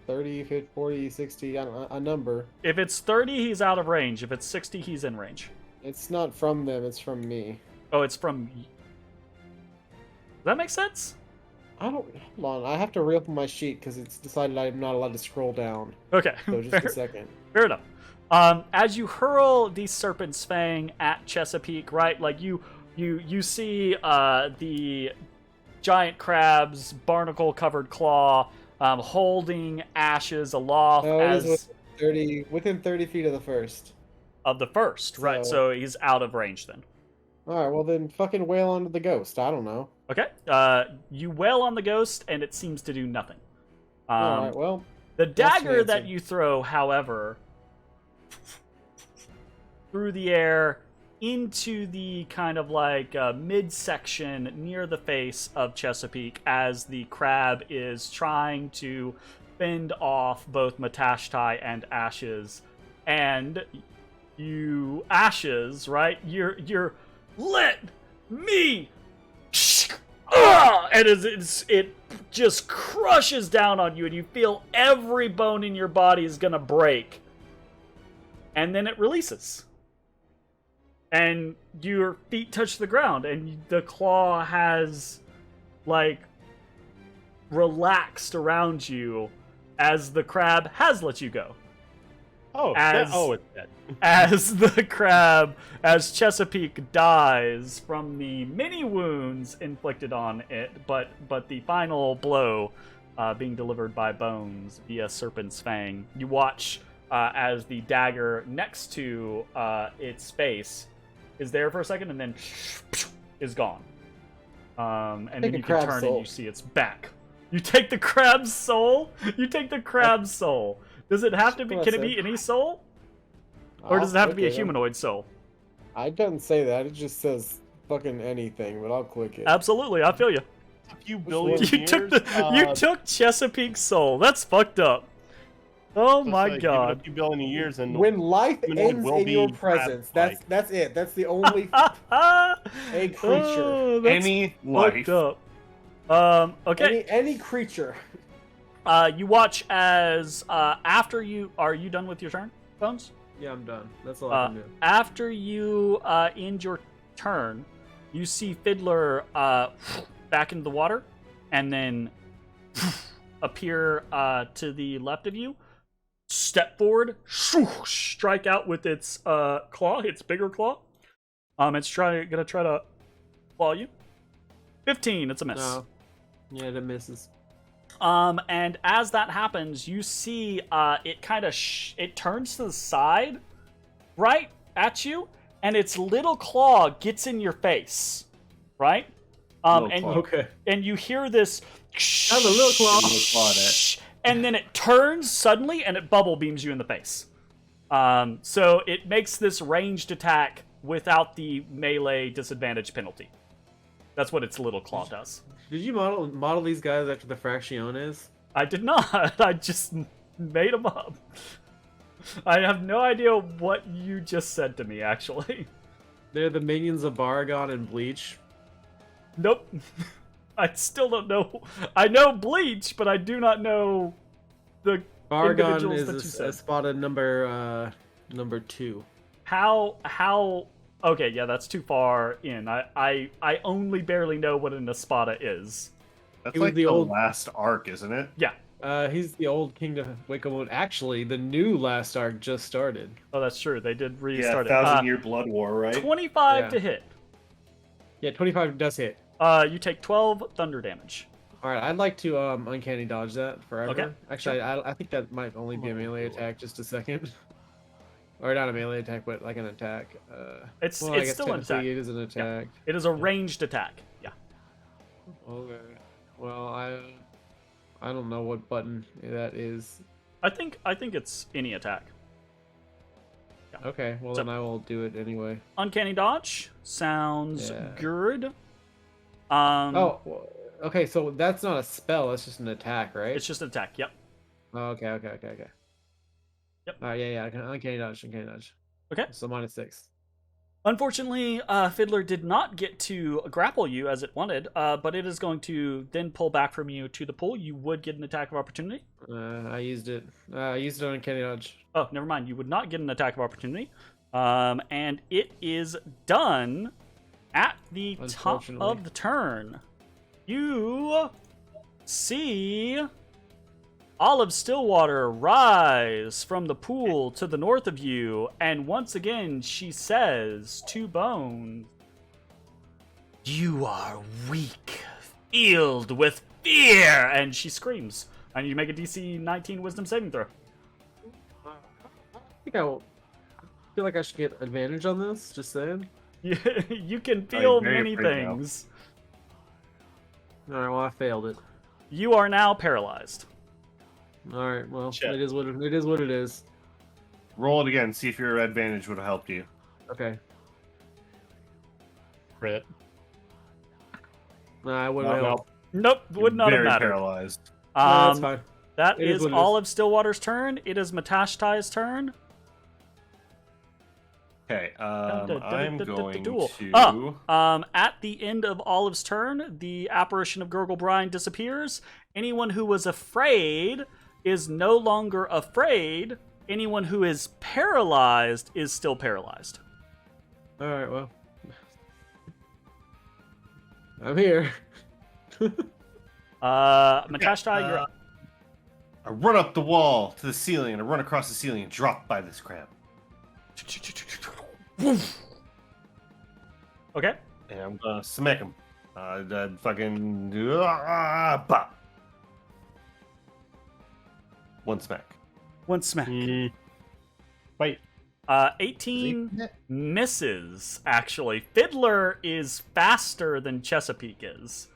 30, 50, 40, 60, a number. If it's 30, he's out of range. If it's 60, he's in range. It's not from them, it's from me. Oh, it's from... Does that make sense? I don't... Hold on, I have to reopen my sheet because it's decided I'm not allowed to scroll down. Okay. So just a second. Fair enough. As you hurl the Serpent's Fang at Chesapeake, right? Like, you see the giant crab's barnacle-covered claw holding Ashes aloft No, it is as within 30 feet of the first. of the first, right? So he's out of range then. All right, well then, fucking wail onto the ghost. I don't know. Okay. You wail on the ghost, and it seems to do nothing. All right, well, The dagger answer. that you throw, however, through the air into the kind of like midsection near the face of Chesapeake as the crab is trying to fend off both Matashtai and Ashes. And you, Ashes, right? You're let me, and it just crushes down on you, and you feel every bone in your body is gonna break, and then it releases. And your feet touch the ground, and the claw has, like, relaxed around you as the crab has let you go. Oh, it's dead. As Chesapeake dies from the many wounds inflicted on it, but the final blow being delivered by Bones via Serpent's Fang. You watch as the dagger next to its face is there for a second and then is gone. And then you can turn and you see it's back. You take the crab's soul? You take the crab's soul. Does it have to be, can it be any soul? Or does it have to be a humanoid soul? I doesn't say that. It just says fucking anything, but I'll click it. Absolutely, I feel you. A few billion You years. you took Chesapeake's soul. That's fucked up. Oh my give it god. a few billion years and When life humanoid ends will in be your presence, that's it. That's the only a creature. Oh, that's Any life. fucked up. Okay. Any creature. You watch as after you are you done with your turn, Bones? Yeah, I'm done. That's all I can do. After you end your turn, you see Fiddler back into the water, and then appear to the left of you. Step forward, strike out with its claw, its bigger claw. It's gonna try to claw you. 15, it's a miss. No. Yeah, that misses. And as that happens, you see it kind of it turns to the side, right at you, and its little claw gets in your face, right? And you hear this. I have a little claw. And then it turns suddenly, and it bubble beams you in the face. So it makes this ranged attack without the melee disadvantage penalty. That's what its little claw does. Did you model these guys after the Fractiones? I did not. I just made them up. I have no idea what you just said to me, actually. They're the minions of Baragon and Bleach. Nope. I still don't know. I know Bleach, but I do not know the Baragon individuals that you is said. a spotted number 2. How okay, yeah, that's too far in. I only barely know what an Espada is. That's It was like the the old- last arc, isn't it? Yeah. He's the old King of Wickamode. Actually, the new last arc just started. Oh, that's true. They did Yeah, restart it. 1,000-year blood war, right? 25 Yeah. to hit. Yeah, 25 does hit. You take 12 thunder damage. All right, I'd like to uncanny dodge that forever. Okay, Actually, I think that might only be a melee attack. Just a second. Or not a melee attack, but like an attack. It's well, I guess still an technically attack. It is an attack. It is a ranged attack. Yeah. Okay. Well, I don't know what button that is. I think it's any attack. Okay, well So- then I will do it anyway. Uncanny dodge sounds Yeah. good. Oh, well, okay. So that's not a spell. That's just an attack, right? It's just an attack. Yep. Oh, okay. Yep. All right, yeah. I can uncanny dodge. Okay. So -6. Unfortunately, Fiddler did not get to grapple you as it wanted, but it is going to then pull back from you to the pool. You would get an attack of opportunity. I used it. I used it on uncanny dodge. Oh, never mind. You would not get an attack of opportunity. And it is done at the top Unfortunately. of the turn. You see Olive Stillwater rise from the pool to the north of you, and once again she says to Bones, "You are weak, filled with fear, and she screams. I need you to make a DC 19 Wisdom saving throw. I think I feel like I should get advantage on this. Just saying. You can feel very many afraid now. things. All right. Well, I failed it. You are now paralyzed. All right. Well, Check. it is what it is. Roll it again. See if your advantage would have helped you. Okay. Crit. Nah, I wouldn't No, help. Nope, would not have Very mattered. paralyzed. No, that's fine. That It is is what it all is. of Stillwater's turn. It is Matashtai's turn. Okay, I'm going Duel. to... At the end of Olive's turn, the apparition of Gurgle Brine disappears. Anyone who was afraid is no longer afraid. Anyone who is paralyzed is still paralyzed. All right. Well, I'm here. Matashtai, you're up. I run up the wall to the ceiling, and I run across the ceiling and drop by this crab. Okay. And I'm gonna smack him. Fucking... Bop. One smack. One smack. Wait. 18 misses, actually. Fiddler is faster than Chesapeake is.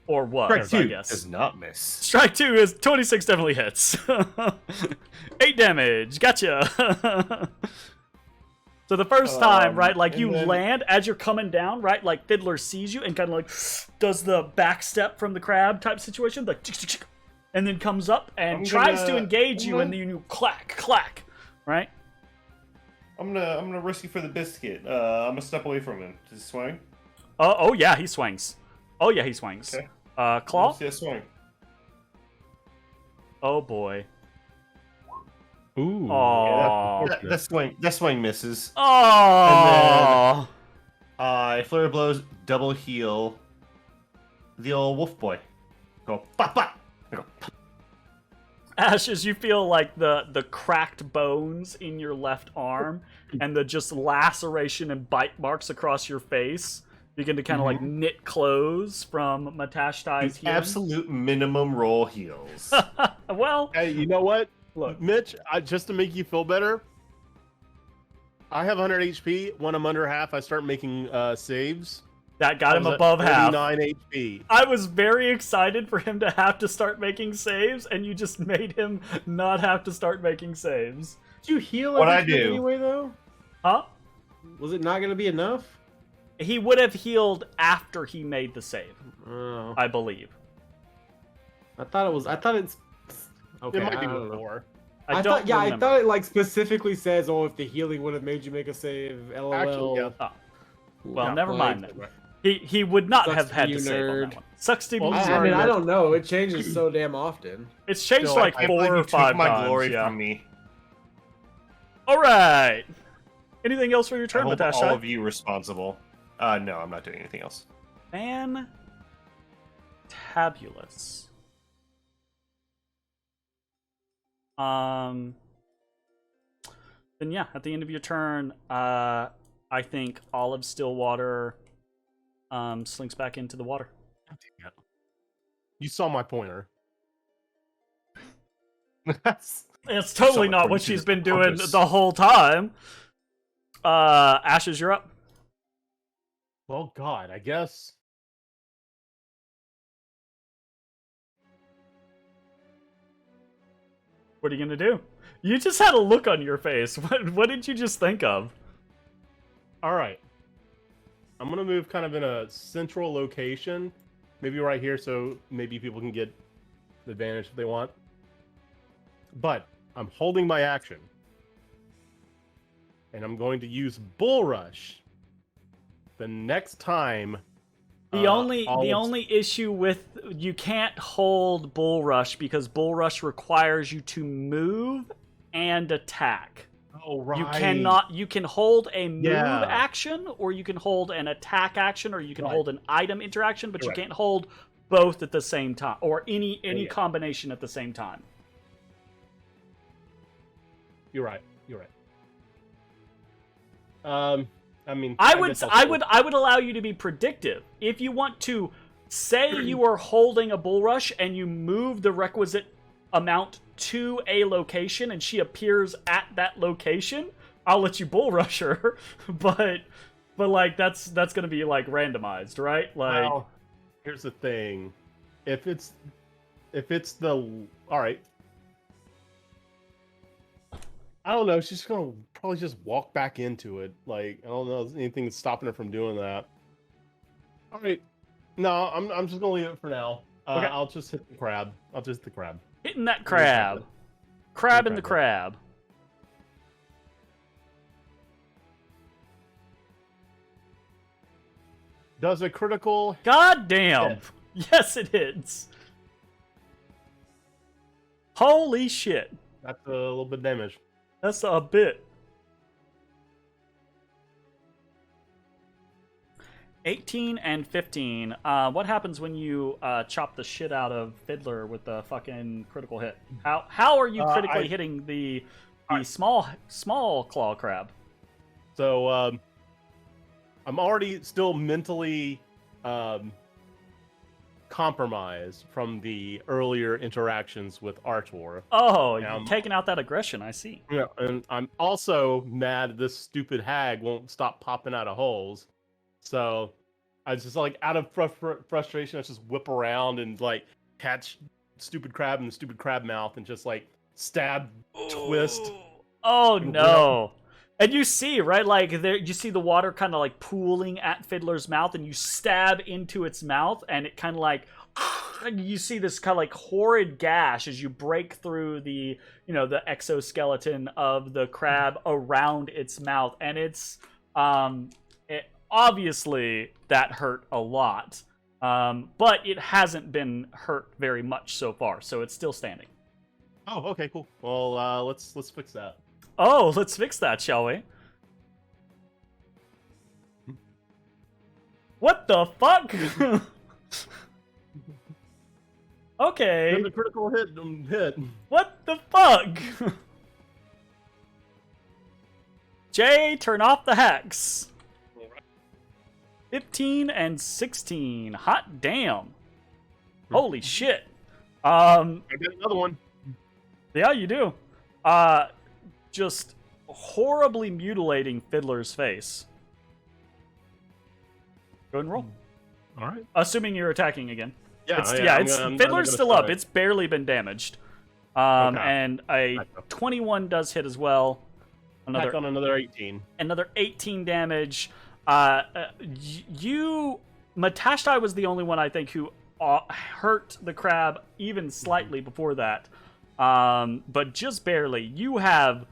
Or was, Strike I 2 guess. does not miss. Strike 2 is 26 definitely hits. 8 damage. Gotcha. So the first time, right, like you land as you're coming down, right, like Fiddler sees you and kind of like does the back step from the crab type situation, like, and then comes up and tries to engage you, and then you clack, clack, right? I'm gonna risk it for the biscuit. I'm gonna step away from him. Does he swing? Oh yeah, he swings. Oh yeah, he swings. Okay. Claw? Yeah, swing. Oh boy. Ooh. Aww. Yeah, that swing misses. Oh. I flurry of blows, double heal the old wolf boy. Go bop bop. I go pop. Ashes, you feel like the cracked bones in your left arm and the just laceration and bite marks across your face begin to kind of like knit close from Matashtai's healing. Absolute minimum roll heals. Well, Hey, you know what? look, Mitch, just to make you feel better, I have 100 HP. When I'm under half, I start making saves. that got I him was at above half. 39 HP. I was very excited for him to have to start making saves, and you just made him not have to start making saves. Did you heal What'd I everything do? anyway, though? Huh? Was it not going to be enough? He would have healed after he made the save, Oh, I believe. I thought it was. I thought it's. Okay, It might be I don't know. before. I don't thought, yeah, I remember. thought it like specifically says, "Oh, if the healing would have made you make a save." LOL. Actually, yeah. Oh. Well, Yeah, never like- mind then. He would not Sucks have to had be to you, save on nerd. that one. Sucks to be Well, you, I mean, nerd. I don't know. It changes so damn often. It's changed Still, like I 4 believe or you 5 took my times. glory Yeah. from me. All right. Anything else for your I turn, hold Matashtai? all of you responsible. No, I'm not doing anything else. Fantabulous. Then yeah, at the end of your turn, I think Olive Stillwater slinks back into the water. You saw my pointer. It's totally So not much what for she's this been doing purpose. the whole time. Ashes, you're up. Well, God, I guess. What are you gonna do? You just had a look on your face. What did you just think of? All right. I'm going to move kind of in a central location. Maybe right here so maybe people can get the advantage if they want. But I'm holding my action. And I'm going to use Bull Rush the next time. The only issue with you can't hold Bull Rush because Bull Rush requires you to move and attack. Oh, right. You can hold a move Yeah. action, or you can hold an attack action, or you can Right. hold an item interaction, but Correct. you can't hold both at the same time, or any Yeah. combination at the same time. You're right. I mean, I guess I'll would still- I would allow you to be predictive. If you want to say you are holding a bull rush and you move the requisite amount to a location and she appears at that location, I'll let you bull rush her. but like that's gonna be like randomized, right? Like, well, here's the thing. If it's the all right. I don't know. She's gonna probably just walk back into it. Like, I don't know if there's anything that's stopping her from doing that. All right. No, I'm just gonna leave it for now. Okay. I'll just hit the crab. I'll just hit the crab. hitting that crab. Crab in the crab. Does a critical? God damn. hit. Yes, it is. Holy shit. That's a little bit of damage. That's a bit. 18 and 15. What happens when you chop the shit out of Fiddler with the fucking critical hit? How are you critically hitting the small claw crab? So I'm already still mentally compromised from the earlier interactions with Artor. Oh, you're taking out that aggression, I see. Yeah, and I'm also mad this stupid hag won't stop popping out of holes. So I just like out of frustration, I just whip around and like catch stupid crab in the stupid crab mouth and just like stab, twist. Oh no. And you see, right, like there, you see the water kind of like pooling at Fiddler's mouth, and you stab into its mouth, and it kind of like you see this kind of like horrid gash as you break through the, you know, the exoskeleton of the crab around its mouth, and it's obviously that hurt a lot, but it hasn't been hurt very much so far, so it's still standing. Oh, okay, cool. Well, let's fix that. Oh, let's fix that, shall we? What the fuck? Okay. The critical hit. What the fuck? Jay, turn off the hex. 15 and 16. Hot damn. Holy shit. I got another one. Yeah, you do. Just horribly mutilating Fiddler's face. Go ahead and roll. All right. Assuming you're attacking again. Yeah, Fiddler's still up. It's barely been damaged. Okay. And a 21 does hit as well. Back on another 18. Another 18 damage. Matashtai was the only one, I think, who hurt the crab even slightly before that. But just barely. You have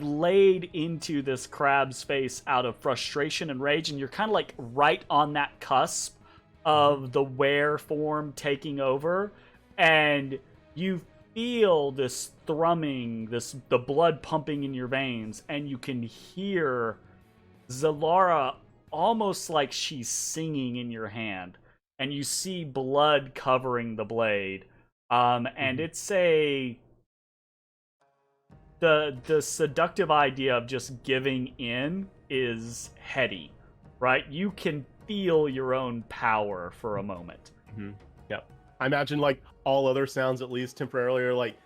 laid into this crab's face out of frustration and rage, and you're kind of like right on that cusp of the were form taking over, and you feel this thrumming, the blood pumping in your veins, and you can hear Zalara almost like she's singing in your hand, and you see blood covering the blade, and it's the seductive idea of just giving in is heady, right? You can feel your own power for a moment. Mm-hmm. Yep. I imagine like all other sounds, at least temporarily, are like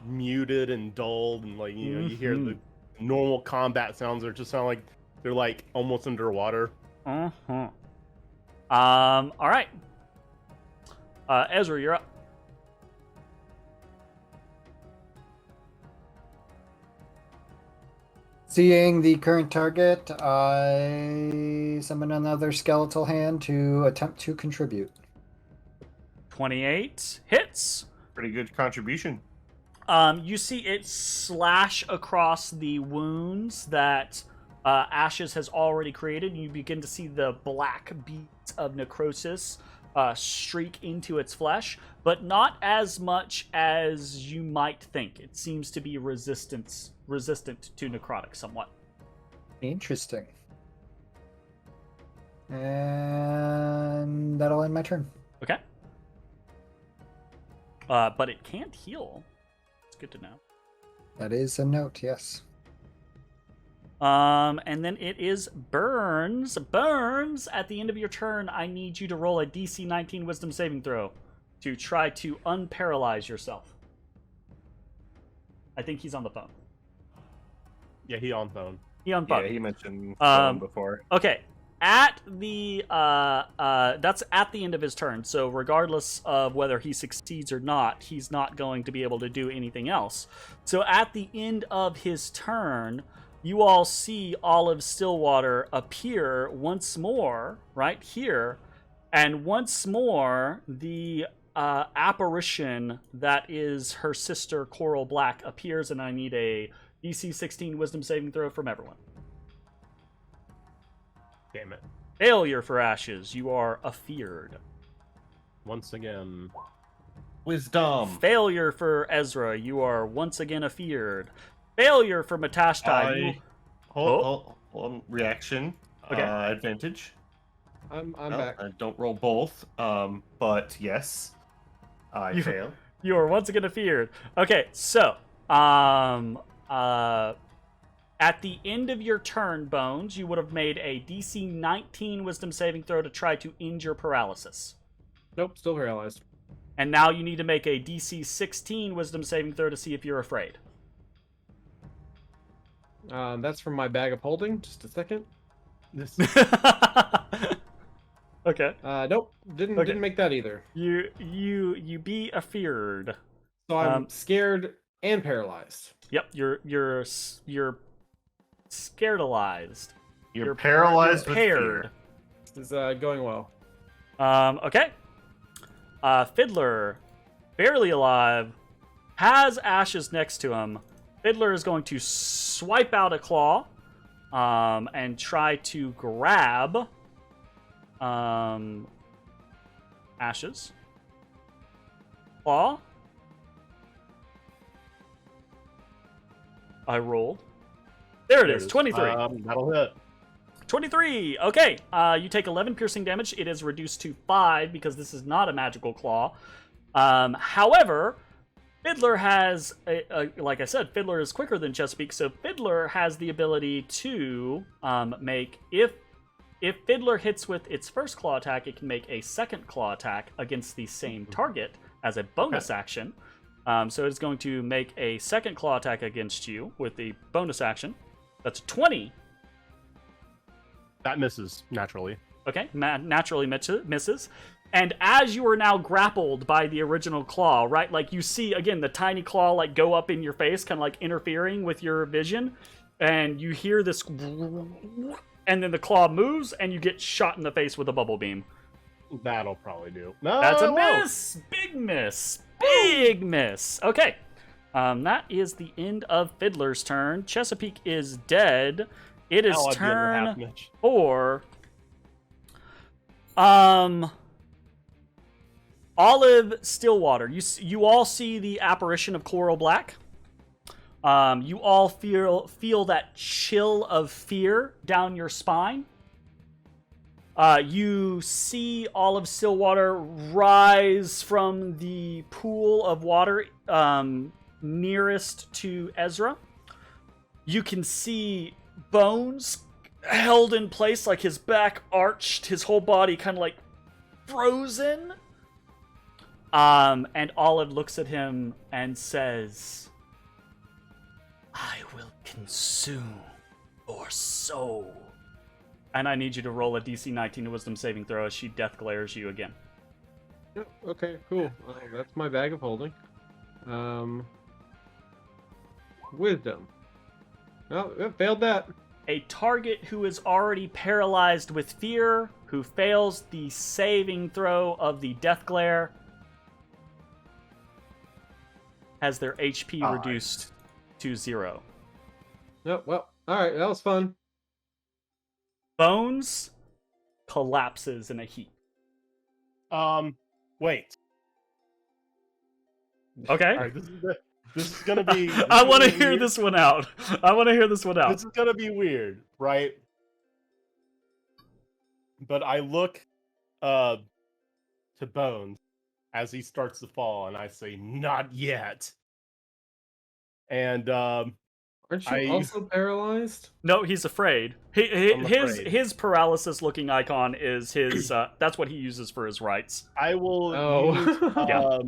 muted and dulled, and like you hear the normal combat sounds are just sound like they're like almost underwater. All right. Ezra, you're up. Seeing the current target, I summon another skeletal hand to attempt to contribute. 28 hits. Pretty good contribution. You see it slash across the wounds that Ashes has already created, and you begin to see the black beads of necrosis streak into its flesh, but not as much as you might think. It seems to be resistant to necrotic somewhat. Interesting. And that'll end my turn. Okay. But it can't heal. It's good to know. That is a note, yes. And then it is Burns. Burns, at the end of your turn, I need you to roll a DC 19 Wisdom saving throw to try to unparalyze yourself. I think he's on the phone. Yeah, he on phone. He on phone. Yeah, he mentioned phone before. Okay. At the that's at the end of his turn, so regardless of whether he succeeds or not, he's not going to be able to do anything else. So at the end of his turn, you all see Olive Stillwater appear once more right here, and once more the apparition that is her sister Coral Black appears, and I need a DC 16 Wisdom saving throw from everyone. Damn it. Failure for Ashes. You are afeared. Once again. Wisdom. Failure for Ezra. You are once again afeared. Failure for Matashtai. Hold on. Reaction. Okay. Advantage. I'm No, back. I don't roll both. But yes, I fail. You are once again afeared. Okay, so at the end of your turn, Bones, you would have made a DC 19 Wisdom saving throw to try to end your paralysis. Nope, still paralyzed. And now you need to make a DC 16 Wisdom saving throw to see if you're afraid. That's from my bag of holding. Just a second. This Okay. Nope, didn't make that either. You be afeared. So I'm scared and paralyzed. Yep, you're scaredalized. You're paralyzed with impaired. fear. This is going well. Okay. Fiddler, barely alive, has Ashes next to him. Fiddler is going to swipe out a claw and try to grab Ashes. Claw. I rolled. There it is, 23. That'll hit. 23. Okay. You take 11 piercing damage. It is reduced to 5 because this is not a magical claw. However, Fiddler has, like I said, Fiddler is quicker than Chesapeake, so Fiddler has the ability to make, if Fiddler hits with its first claw attack, it can make a second claw attack against the same target as a bonus action. So it's going to make a second claw attack against you with the bonus action. That's 20. That misses, naturally. Okay, naturally misses. And as you are now grappled by the original claw, right? Like you see, again, the tiny claw like go up in your face, kind of like interfering with your vision. And you hear this, and then the claw moves, and you get shot in the face with a bubble beam. That'll probably do. No, That's a it won't. miss! Big miss! Big miss! Okay. That is the end of Fiddler's turn. Chesapeake is dead. It is Hell, I'd be under half turn Mitch. 4. Olive Stillwater. You all see the apparition of Coral Black. You all feel that chill of fear down your spine. You see Olive Stillwater rise from the pool of water nearest to Ezrah. You can see Bones held in place, like his back arched, his whole body kind of like frozen. And Olive looks at him and says, "I will consume your soul." And I need you to roll a DC 19 Wisdom saving throw as she death glares you again. Yep, okay, cool. That's my bag of holding. Wisdom. Oh, yep, failed that. A target who is already paralyzed with fear, who fails the saving throw of the death glare, has their HP reduced to 0. Yep, well, alright, that was fun. Bones collapses in a heap. Wait. Okay. All right, this is gonna be. I want to hear this one out. This is gonna be weird, right? But I look to Bones as he starts to fall, and I say, "Not yet." And Aren't you also paralyzed? No, he's afraid. I'm afraid. His paralysis looking icon is his. That's what he uses for his rights. I will use Yeah.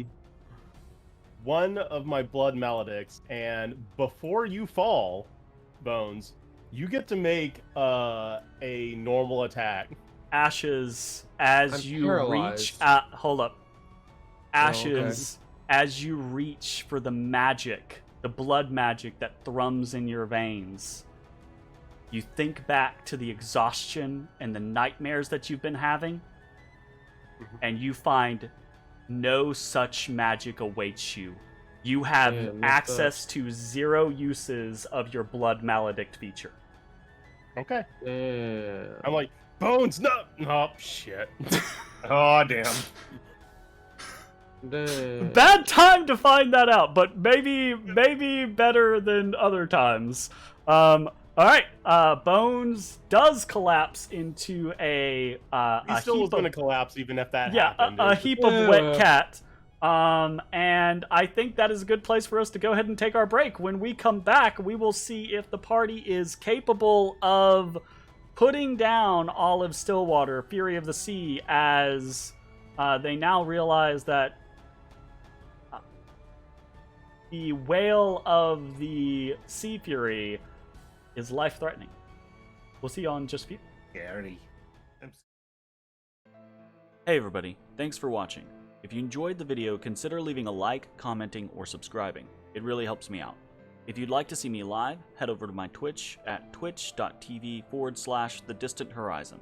one of my blood maledicts, and before you fall, Bones, you get to make a normal attack. Ashes, as I'm you paralyzed. reach. Hold up. Ashes, as you reach for the magic, the blood magic that thrums in your veins. You think back to the exhaustion and the nightmares that you've been having, and you find no such magic awaits you. You have Yeah, what's access to 0 uses of your blood maledict feature. Okay. Yeah. I'm like, Bones, no! Oh, shit. Oh damn. Damn. Bad time to find that out, but maybe better than other times. All right, Bones does collapse into He a still heap was going to of, collapse even if that yeah, happened. a heap of Yeah. wet cat. And I think that is a good place for us to go ahead and take our break. When we come back, we will see if the party is capable of putting down Olive Stillwater, Fury of the Sea, as they now realize that the whale of the Sea Fury is life-threatening. We'll see you on Just Few. Gary. Hey everybody, thanks for watching. If you enjoyed the video, consider leaving a like, commenting, or subscribing. It really helps me out. If you'd like to see me live, head over to my Twitch at twitch.tv/thedistanthorizon.